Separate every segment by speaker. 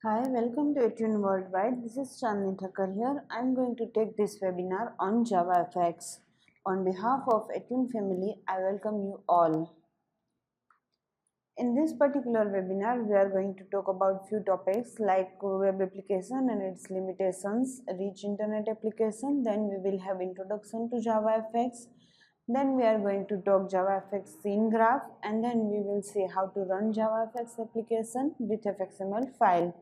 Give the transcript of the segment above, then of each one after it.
Speaker 1: Hi, welcome to Etune Worldwide. This is Chandni Thakkar here. I am going to take this webinar on JavaFX. On behalf of Etune family, I welcome you all. In this particular webinar, we are going to talk about few topics like web application and its limitations, rich internet application, then we will have introduction to JavaFX, then we are going to talk JavaFX scene graph, and then we will see how to run JavaFX application with FXML file.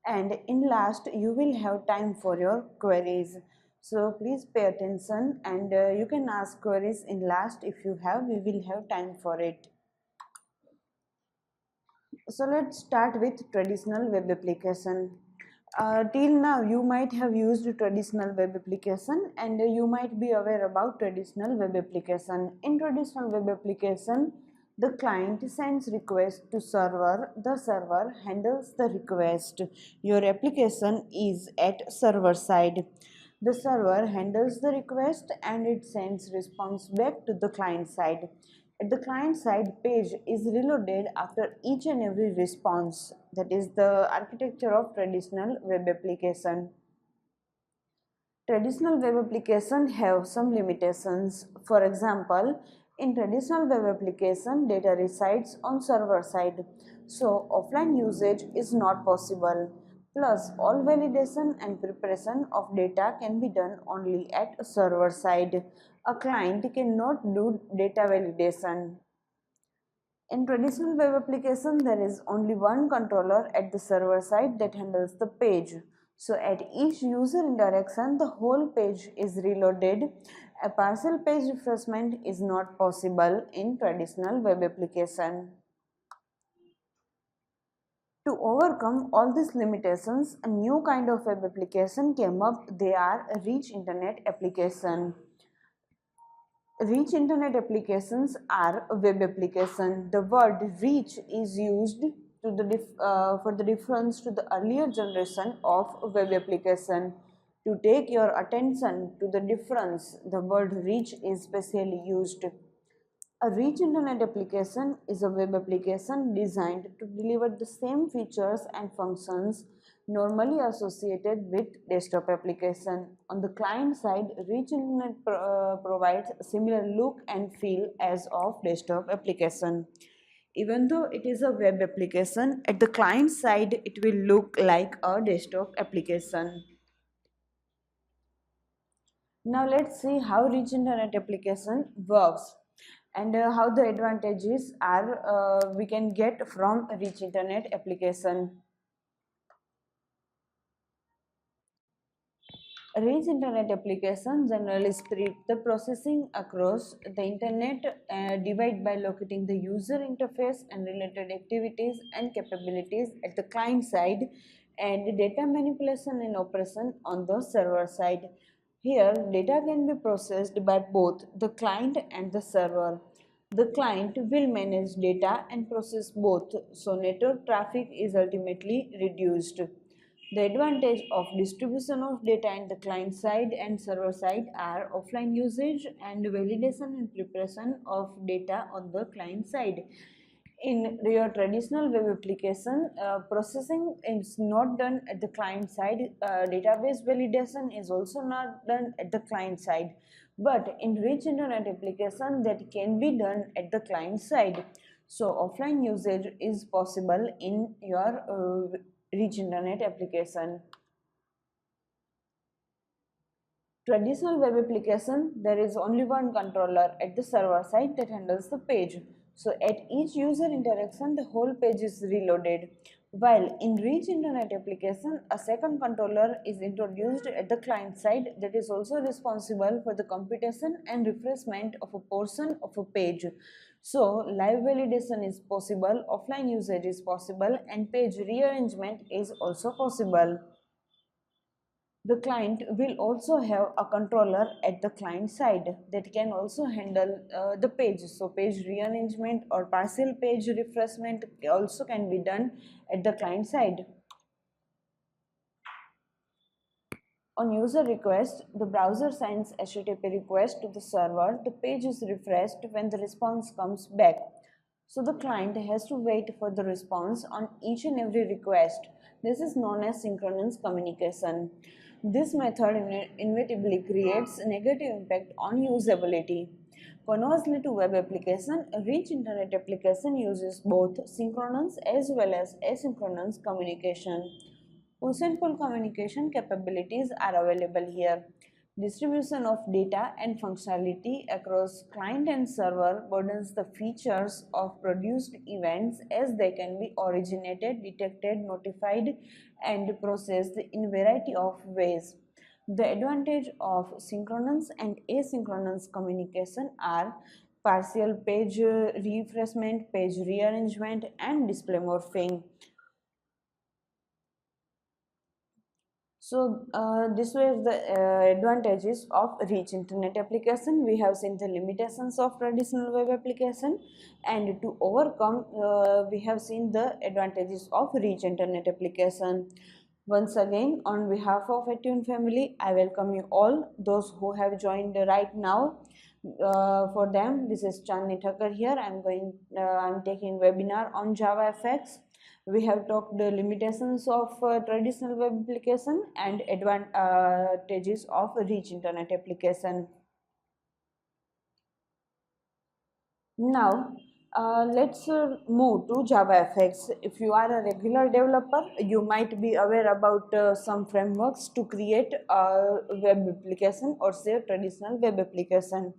Speaker 1: And in last, you will have time for your queries. So please pay attention, and you can ask queries in last if you have, we will have time for it. So let's start with traditional web application. Till now you might have used traditional web application and you might be aware about traditional web application. In traditional web application, the client sends request to server, the server handles the request. Your application is at server side. The server handles the request and it sends response back to the client side. At the client side, page is reloaded after each and every response. That is the architecture of traditional web application. Traditional web application have some limitations. For example, in traditional web application, data resides on server side, so offline usage is not possible. Plus, all validation and preparation of data can be done only at server side. A client cannot do data validation. In traditional web application, there is only one controller at the server side that handles the page. So at each user interaction, the whole page is reloaded. A partial page refreshment is not possible in traditional web application. To overcome all these limitations, a new kind of web application came up. They are rich internet application. Rich internet applications are a web application. The word rich is used to for the difference to the earlier generation of web application. To take your attention to the difference, the word rich is specially used. A rich internet application is a web application designed to deliver the same features and functions normally associated with desktop application. On the client side, rich internet provides a similar look and feel as of desktop application. Even though it is a web application, at the client side it will look like a desktop application. Now let's see how rich internet application works and how the advantages are we can get from rich internet application. Rich internet application generally spread the processing across the internet divide by locating the user interface and related activities and capabilities at the client side and data manipulation and operation on the server side. Here, data can be processed by both the client and the server. The client will manage data and process both, so network traffic is ultimately reduced. The advantage of distribution of data in the client side and server side are offline usage and validation and preparation of data on the client side. In your traditional web application, processing is not done at the client side. Database validation is also not done at the client side. But in rich internet application, that can be done at the client side. So offline usage is possible in your rich internet application. Traditional web application, there is only one controller at the server side that handles the page. So at each user interaction, the whole page is reloaded. While in rich internet application, a second controller is introduced at the client side that is also responsible for the computation and refreshment of a portion of a page. So live validation is possible, offline usage is possible, and page rearrangement is also possible. The client will also have a controller at the client side that can also handle the page. So page rearrangement or partial page refreshment also can be done at the client side. On user request, the browser sends HTTP request to the server. The page is refreshed when the response comes back. So the client has to wait for the response on each and every request. This is known as synchronous communication. This method inevitably creates a negative impact on usability. Conversely to web application, a rich internet application uses both synchronous as well as asynchronous communication. Push and pull communication capabilities are available here. Distribution of data and functionality across client and server broadens the features of produced events as they can be originated, detected, notified, and processed in a variety of ways. The advantage of synchronous and asynchronous communication are partial page refreshment, page rearrangement, and display morphing. So this were the advantages of rich internet application. We have seen the limitations of traditional web application, and to overcome we have seen the advantages of rich internet application. Once again, on behalf of Attune family, I welcome you all, those who have joined right now. For them, this is Chandni Thakkar here. I'm taking webinar on JavaFX. We have talked the limitations of traditional web application and advantages of rich internet application. Now, let's move to JavaFX. If you are a regular developer, you might be aware about some frameworks to create a web application or say a traditional web application.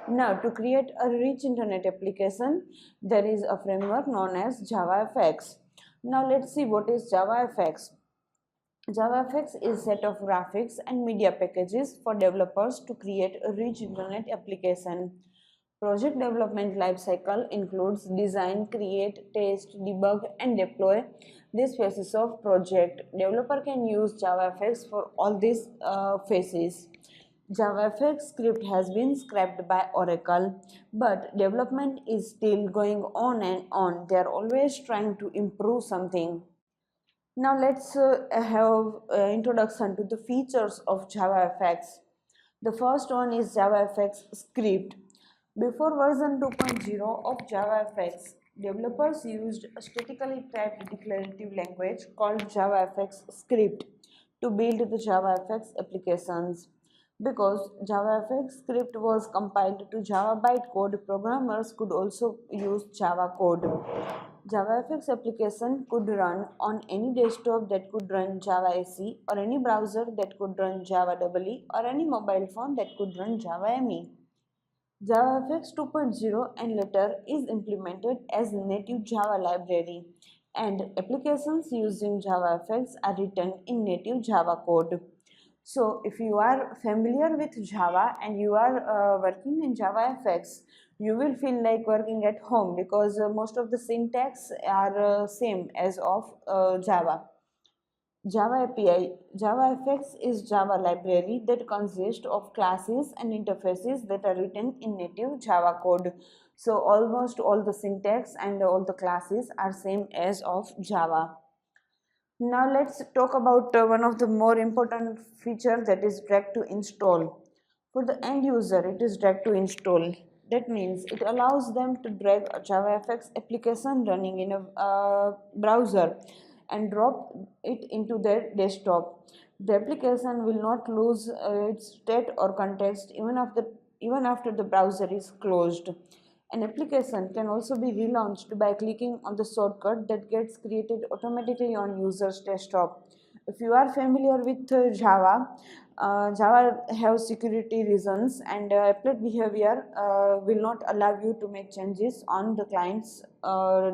Speaker 1: Now, to create a rich internet application, there is a framework known as JavaFX. Now, let's see what is JavaFX. JavaFX is a set of graphics and media packages for developers to create a rich internet application. Project development lifecycle includes design, create, test, debug, and deploy these phases of project. Developer can use JavaFX for all these phases. JavaFX script has been scrapped by Oracle, but development is still going on and on. They are always trying to improve something. Now let's have introduction to the features of JavaFX. The first one is JavaFX script. Before version 2.0 of JavaFX, developers used a statically typed declarative language called JavaFX script to build the JavaFX applications. Because JavaFX script was compiled to Java bytecode, programmers could also use Java code. JavaFX application could run on any desktop that could run Java SE, or any browser that could run Java EE, or any mobile phone that could run Java ME. JavaFX 2.0 and later is implemented as native Java library, and applications using JavaFX are written in native Java code. So if you are familiar with Java and you are working in JavaFX, you will feel like working at home because most of the syntax are same as of Java. Java API. JavaFX is Java library that consists of classes and interfaces that are written in native Java code. So almost all the syntax and all the classes are same as of Java. Now let's talk about one of the more important features, that is drag to install. For the end user, it is drag to install. That means it allows them to drag a JavaFX application running in a browser and drop it into their desktop. The application will not lose its state or context even after the browser is closed. An application can also be relaunched by clicking on the shortcut that gets created automatically on user's desktop. If you are familiar with Java has security reasons, and applet behavior will not allow you to make changes on the client's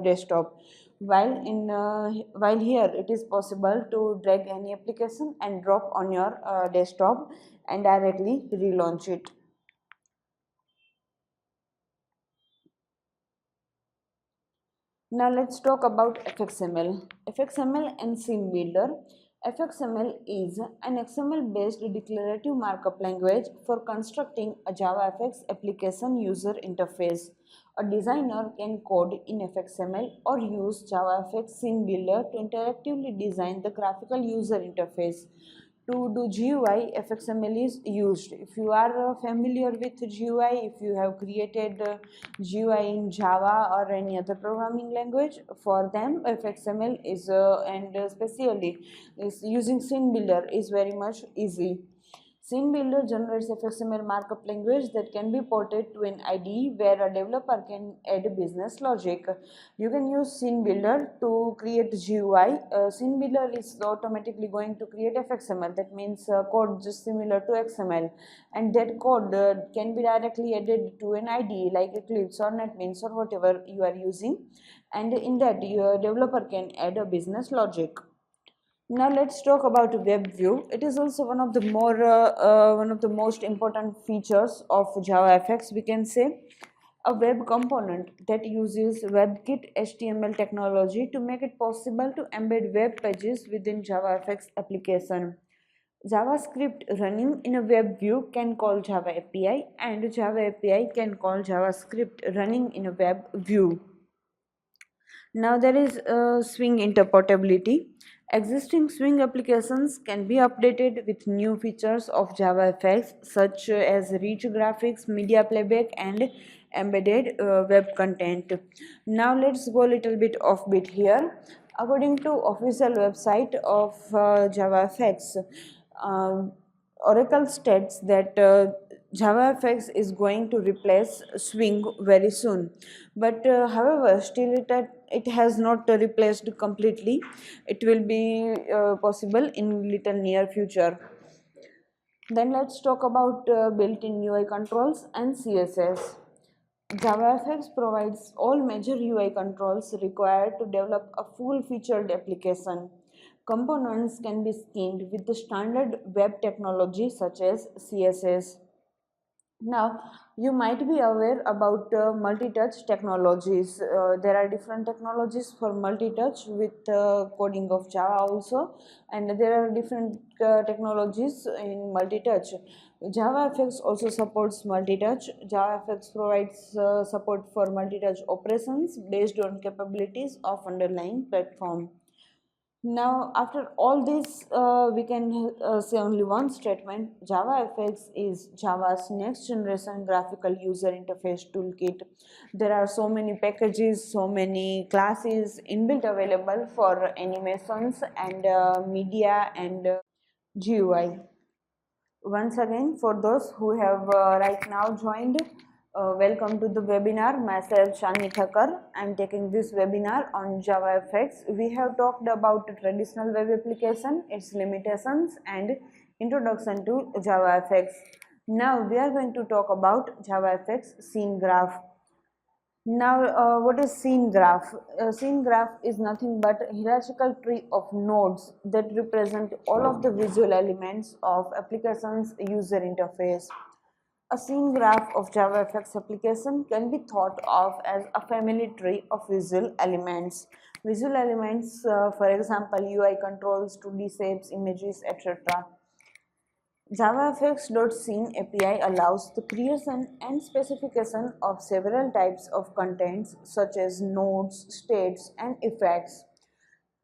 Speaker 1: desktop. While here it is possible to drag any application and drop on your desktop and directly relaunch it. Now let's talk about FXML. FXML and Sim Builder. FXML is an XML based declarative markup language for constructing a JavaFX application user interface. A designer can code in FXML or use JavaFX Sim Builder to interactively design the graphical user interface. To do GUI, FXML is used. If you are familiar with GUI, if you have created GUI in Java or any other programming language, for them FXML is and especially is using scene builder is very much easy. Scene Builder generates FXML markup language that can be ported to an IDE where a developer can add business logic. You can use Scene Builder to create GUI. Scene Builder is automatically going to create FXML, that means code just similar to XML, and that code can be directly added to an IDE like Eclipse or NetBeans or whatever you are using, and in that your developer can add a business logic. Now let's talk about web view. It is also one of the most important features of JavaFX. We can say a web component that uses WebKit HTML technology to make it possible to embed web pages within JavaFX application. JavaScript running in a web view can call Java API, and Java API can call JavaScript running in a web view. Now there is swing interpretability. Existing swing applications can be updated with new features of JavaFX such as rich graphics, media playback, and embedded web content. Now let's go a little bit offbeat here. According to official website of JavaFX, Oracle states that JavaFX is going to replace Swing very soon, but however, still it has not replaced completely. It will be possible in little near future. Then let's talk about built-in UI controls and CSS. JavaFX provides all major UI controls required to develop a full-featured application. Components can be skinned with the standard web technology such as CSS. Now, you might be aware about multi-touch technologies. There are different technologies for multi-touch with coding of Java also, and there are different technologies in multi-touch. JavaFX also supports multi-touch. JavaFX provides support for multi-touch operations based on capabilities of underlying platform. Now, after all this, we can say only one statement. JavaFX is Java's next generation graphical user interface toolkit. There are so many packages, so many classes inbuilt available for animations and media and GUI. Once again, for those who have right now joined, welcome to the webinar. Myself Shani Thakkar. I am taking this webinar on JavaFX. We have talked about traditional web application, its limitations, and introduction to JavaFX. Now we are going to talk about JavaFX scene graph. Now, what is scene graph? Scene graph is nothing but a hierarchical tree of nodes that represent all of the visual elements of application's user interface. A scene graph of JavaFX application can be thought of as a family tree of visual elements. Visual elements, for example, UI controls, 2D shapes, images, etc. JavaFX.scene API allows the creation and specification of several types of contents such as nodes, states, and effects.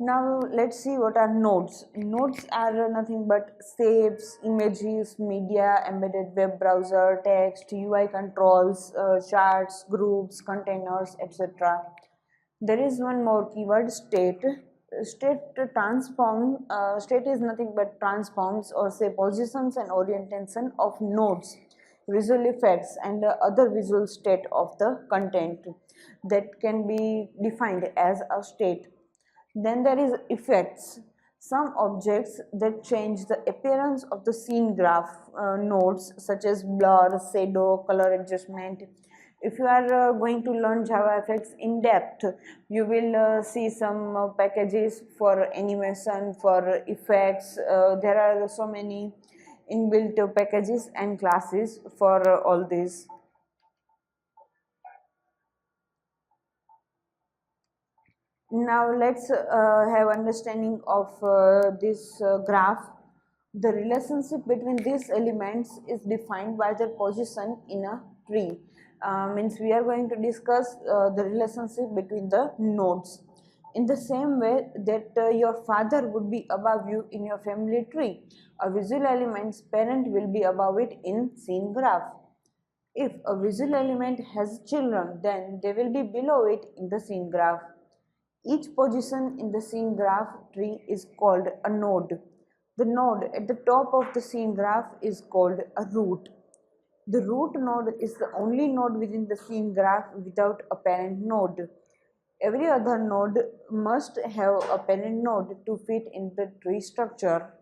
Speaker 1: Now let's see what are nodes. Nodes are nothing but shapes, images, media, embedded web browser, text, UI controls, charts, groups, containers, etc. There is one more keyword, state. State is nothing but transforms or say positions and orientation of nodes, visual effects, and other visual state of the content that can be defined as a state. Then there is effects, some objects that change the appearance of the scene graph nodes such as blur, shadow, color adjustment. If you are going to learn JavaFX in depth, you will see some packages for animation, for effects. There are so many inbuilt packages and classes for all these. Now let's have understanding of this graph. The relationship between these elements is defined by their position in a tree. Means we are going to discuss the relationship between the nodes. In the same way that your father would be above you in your family tree, a visual element's parent will be above it in scene graph. If a visual element has children, then they will be below it in the scene graph. Each position in the scene graph tree is called a node. The node at the top of the scene graph is called a root. The root node is the only node within the scene graph without a parent node. Every other node must have a parent node to fit in the tree structure.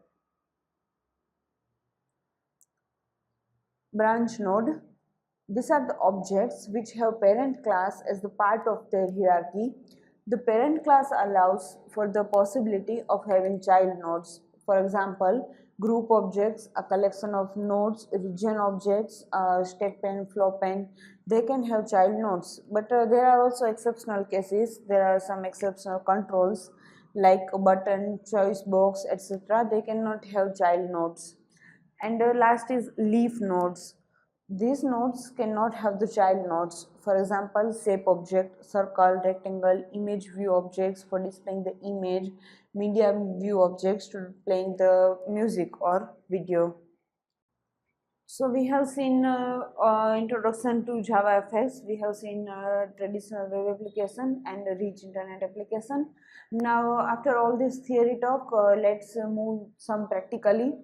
Speaker 1: Branch node. These are the objects which have parent class as the part of their hierarchy. The parent class allows for the possibility of having child nodes. For example, group objects, a collection of nodes, region objects, stack pane, flow pane, they can have child nodes. But there are also exceptional cases. There are some exceptional controls like a button, choice box, etc. They cannot have child nodes. And last is leaf nodes. These nodes cannot have the child nodes. For example, shape object, circle, rectangle, image view objects for displaying the image, media view objects to playing the music or video. So we have seen introduction to JavaFX, we have seen traditional web application and rich internet application. Now after all this theory talk, let's move some practically.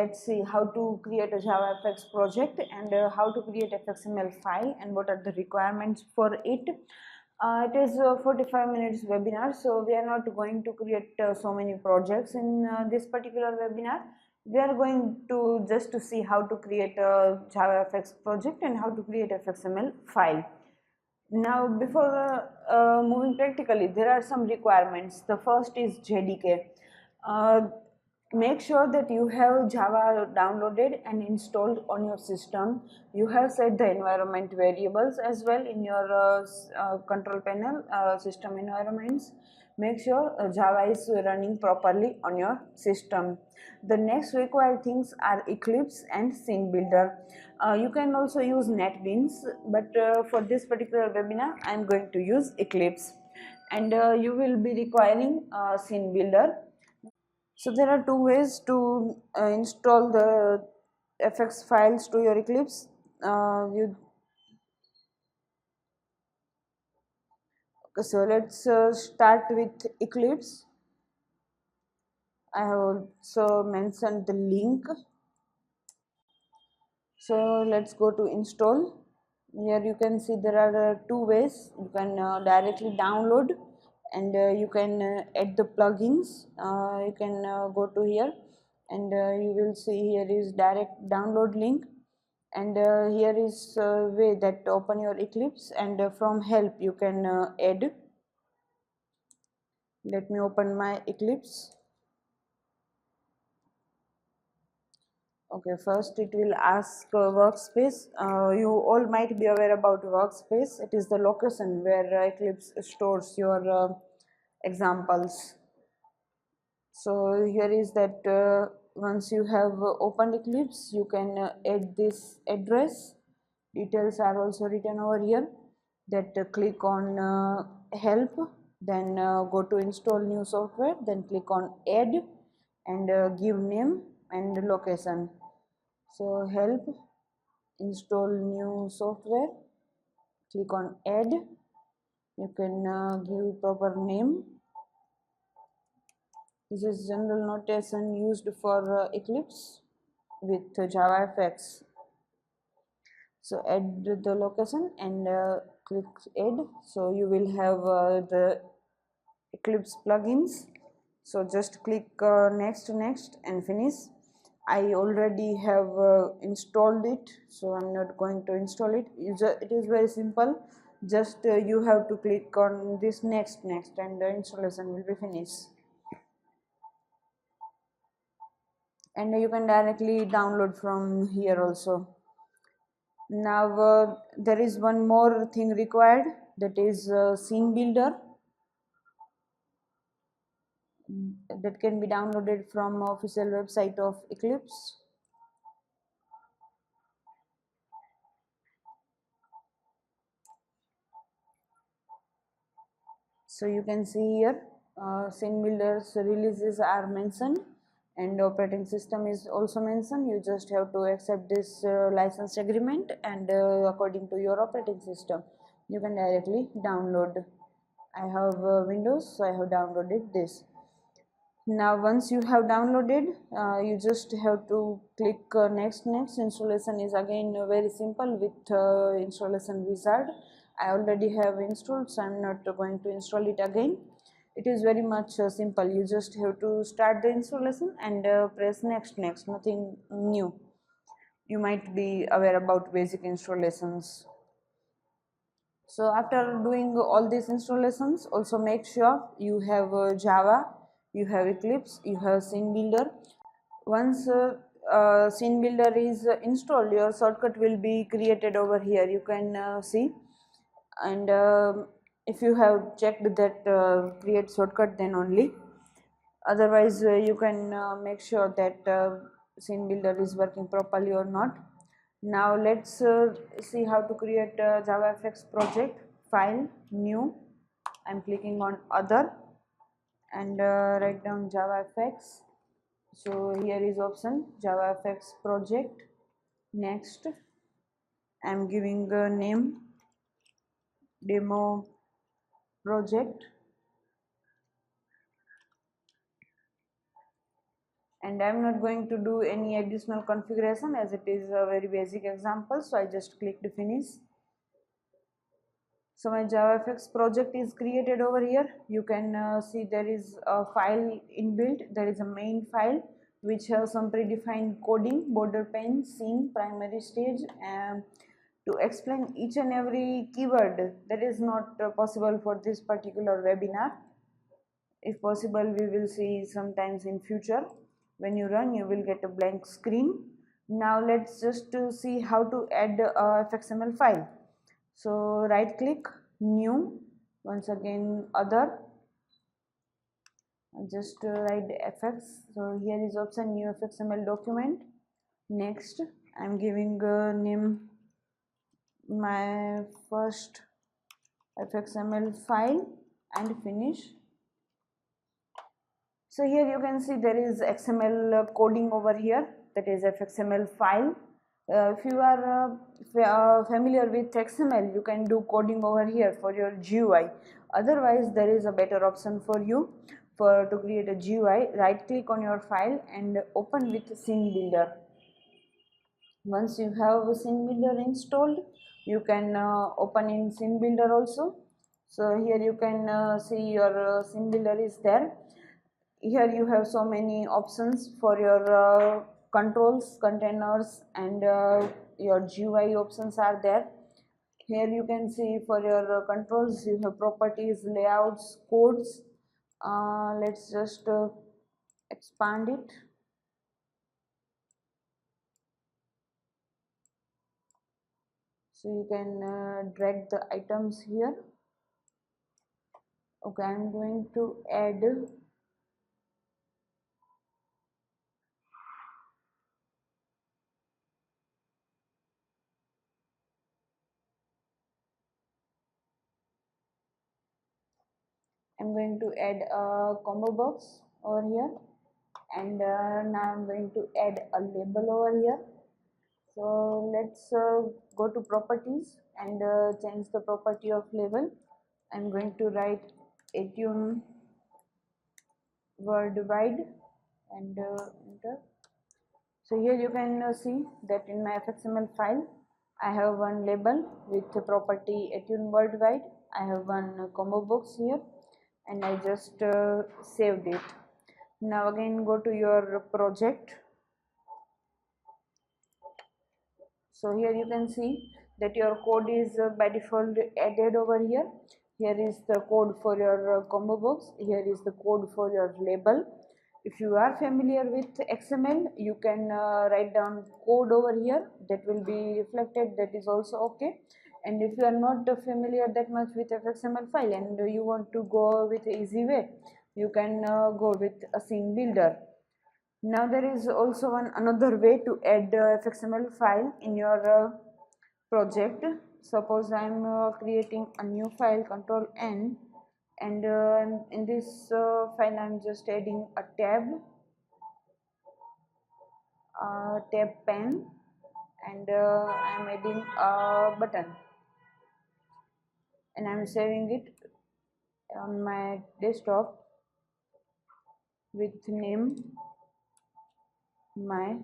Speaker 1: Let's see how to create a JavaFX project and how to create FXML file and what are the requirements for it. It is a 45 minutes webinar, so we are not going to create so many projects in this particular webinar. We are going to just to see how to create a JavaFX project and how to create FXML file. Now before moving practically, there are some requirements. The first is JDK. Uh, Make sure that you have Java downloaded and installed on your system. You have set the environment variables as well in your control panel, system environments. Make sure Java is running properly on your system. The next required things are Eclipse and Scene Builder. You can also use NetBeans, but for this particular webinar I am going to use Eclipse. And you will be requiring Scene Builder. So there are two ways to install the FX files to your Eclipse. So let's start with Eclipse. I have also mentioned the link. So let's go to install. Here you can see there are two ways. You can directly download and you can add the plugins. You can go to here and you will see here is direct download link, and here is way that open your Eclipse, and from help you can add. Let me open my Eclipse. Okay, first it will ask workspace. You all might be aware about workspace. It is the location where Eclipse stores your examples. So here is that once you have opened Eclipse, you can add this address. Details are also written over here. That click on help, then go to install new software, then click on add and give name and location. So help, install new software, click on add. You can give proper name. This is general notation used for Eclipse with JavaFX. So add the location and click add. So you will have the Eclipse plugins. So just click next and finish. I already have installed it, so I'm not going to install it. It is very simple. Just you have to click on this next and the installation will be finished. And you can directly download from here also. Now there is one more thing required, that is scene builder, that can be downloaded from official website of Eclipse. So you can see here scene builders releases are mentioned and operating system is also mentioned. You just have to accept this license agreement, and according to your operating system you can directly download. I have Windows, so I have downloaded this. Now once you have downloaded, you just have to click next. Installation is again very simple with installation wizard. I already have installed, so I'm not going to install it again. It is very much simple. You just have to start the installation and press next, nothing new. You might be aware about basic installations. So after doing all these installations, also make sure you have Java, you have Eclipse, you have Scene Builder. Once Scene Builder is installed, your shortcut will be created over here. You can see, and if you have checked that create shortcut, then only. Otherwise, you can make sure that Scene Builder is working properly or not. Now let's see how to create a JavaFX project. File, new. I'm clicking on other and write down JavaFX. So here is option JavaFX project. Next, I'm giving a name demo project, and I'm not going to do any additional configuration as it is a very basic example, so I just clicked finish. So my JavaFX project is created over here. You can see there is a file inbuilt. There is a main file which has some predefined coding, border pane, scene, primary stage, and to explain each and every keyword that is not possible for this particular webinar. If possible, we will see sometimes in future. When you run, you will get a blank screen. Now let's just see how to add a FXML file. So right click, new, once again other, just write fx. So here is option new FXML document. Next, I'm giving name my first FXML file and finish. So here you can see there is XML coding over here, that is FXML file. If you are familiar with XML, you can do coding over here for your GUI. Otherwise, there is a better option for you to create a GUI. Right click on your file and open with Scene Builder. Once you have Scene Builder installed, you can open in Scene Builder also. So here you can see your Scene Builder is there. Here you have so many options for your controls, containers, and your GUI options are there. Here you can see for your controls you have properties, layouts, codes. Let's just expand it. So you can drag the items here. Okay, I'm going to add a combo box over here, and now I'm going to add a label over here. So let's go to properties and change the property of label. I'm going to write attune worldwide and enter. So here you can see that in my FXML file I have one label with the property attune worldwide. I have one combo box here, and I just saved it. Now again go to your project. So here you can see that your code is by default added over here. Here is the code for your combo box. Here is the code for your label. If you are familiar with XML, you can write down code over here that will be reflected. That is also okay. And if you are not familiar that much with FXML file and you want to go with easy way, you can go with a scene builder. Now there is also another way to add FXML file in your project. Suppose I am creating a new file, Control N, and in this file I'm just adding a tab pen, and I'm adding a button, and I'm saving it on my desktop with name my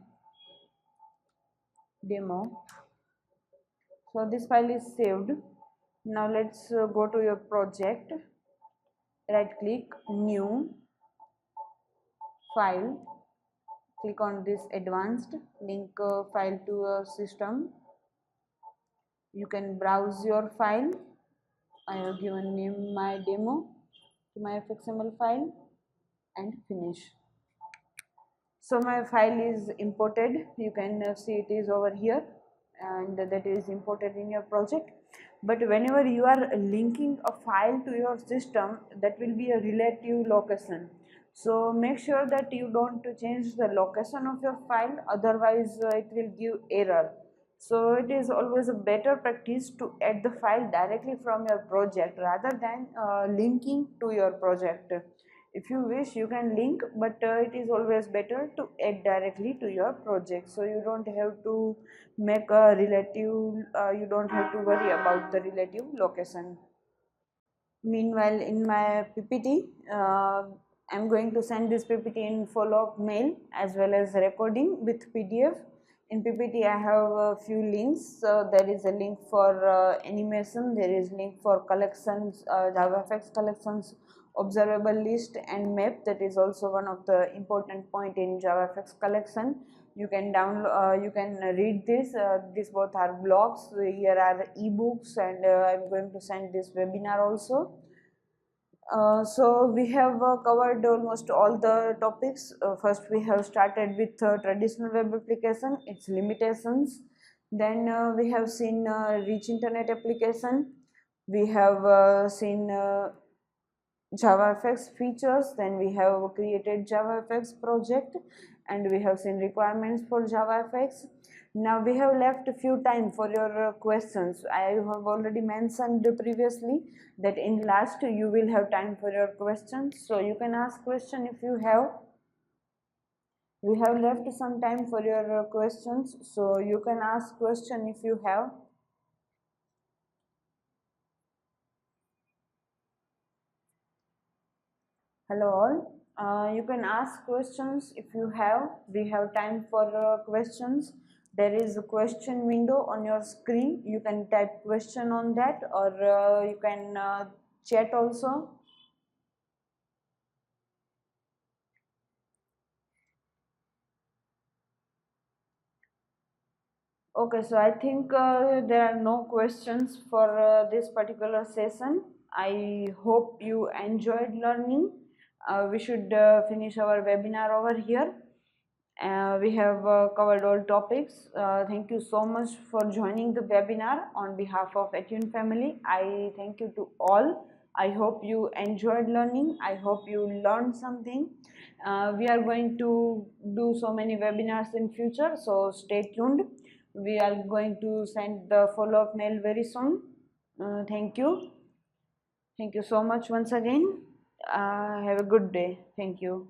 Speaker 1: demo. So this file is saved. Now let's go to your project, right click, new file, click on this advanced, link file to a system. You can browse your file. I have given name my demo to my FXML file and finish. So my file is imported. You can see it is over here, and that is imported in your project. But whenever you are linking a file to your system, that will be a relative location. So make sure that you don't change the location of your file, otherwise it will give error. So it is always a better practice to add the file directly from your project rather than linking to your project. If you wish, you can link, but it is always better to add directly to your project, so you don't have to make a relative, you don't have to worry about the relative location. Meanwhile, in my PPT, I'm going to send this PPT in follow-up mail as well as recording with PDF. In PPT, I have a few links. So there is a link for animation, there is link for collections, JavaFX collections, observable list, and map. That is also one of the important point in JavaFX collection. You can download, you can read this. These both are blogs. Here are ebooks, and I'm going to send this webinar also. So we have covered almost all the topics. First we have started with traditional web application, its limitations. Then we have seen rich internet application. We have seen JavaFX features. Then we have created JavaFX project, and we have seen requirements for JavaFX. Now we have left a few time for your questions. I have already mentioned previously that in last you will have time for your questions, so you can ask question if you have. We have left some time for your questions, so you can ask question if you have. Hello all. You can ask questions if you have. We have time for questions. There is a question window on your screen. You can type question on that, or you can chat also. Okay, so I think there are no questions for this particular session. I hope you enjoyed learning. We should finish our webinar over here. We have covered all topics. Thank you so much for joining the webinar on behalf of Attune family. I thank you to all. I hope you enjoyed learning. I hope you learned something. We are going to do so many webinars in future, so stay tuned. We are going to send the follow-up mail very soon. Thank you. Thank you so much once again. Have a good day. Thank you.